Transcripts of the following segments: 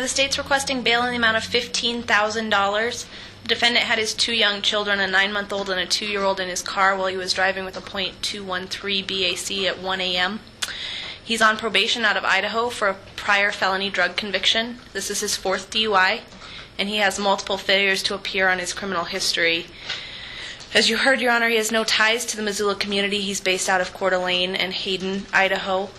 The state's requesting bail in the amount of $15,000. The defendant had his 2 young children, a 9-month-old and a 2-year-old, in his car while he was driving with a .213 BAC at 1 a.m. He's on probation out of Idaho for a prior felony drug conviction. This is his 4th DUI, and he has multiple failures to appear on his criminal history. As you heard, Your Honor, he has no ties to the Missoula community. He's based out of Coeur d'Alene and Hayden, Idaho.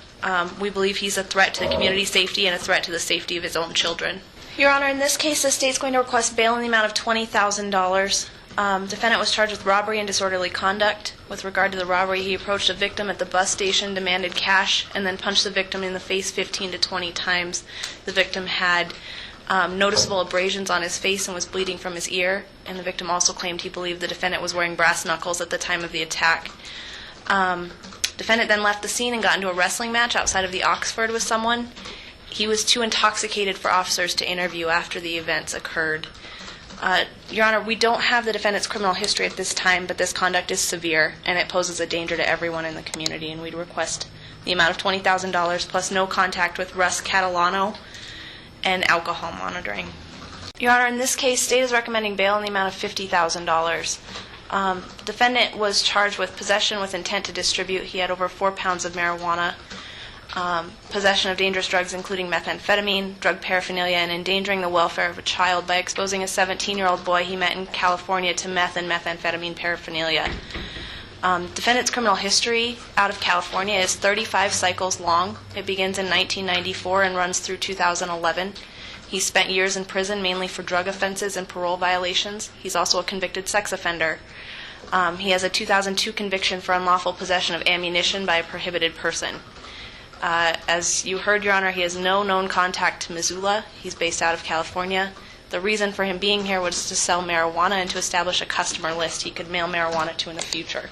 We believe he's a threat to community safety and a threat to the safety of his own children. Your Honor, in this case, the state's going to request bail in the amount of $20,000. Defendant was charged with robbery and disorderly conduct. With regard to the robbery, he approached a victim at the bus station, demanded cash, and then punched the victim in the face 15 to 20 times. The victim had noticeable abrasions on his face and was bleeding from his ear, and the victim also claimed he believed the defendant was wearing brass knuckles at the time of the attack. Defendant then left the scene and got into a wrestling match outside of the Oxford with someone. He was too intoxicated for officers to interview after the events occurred. Your Honor, we don't have the defendant's criminal history at this time, but this conduct is severe and it poses a danger to everyone in the community, and we'd request the amount of $20,000 plus no contact with Russ Catalano and alcohol monitoring. Your Honor, in this case, state is recommending bail in the amount of $50,000. Defendant was charged with possession with intent to distribute. He had over 4 pounds of marijuana, possession of dangerous drugs including methamphetamine, drug paraphernalia, and endangering the welfare of a child by exposing a 17-year-old boy he met in California to meth and methamphetamine paraphernalia. Defendant's criminal history out of California is 35 cycles long. It begins in 1994 and runs through 2011. He spent years in prison mainly for drug offenses and parole violations. He's also a convicted sex offender. He has a 2002 conviction for unlawful possession of ammunition by a prohibited person. As you heard, Your Honor, he has no known contact to Missoula. He's based out of California. The reason for him being here was to sell marijuana and to establish a customer list he could mail marijuana to in the future.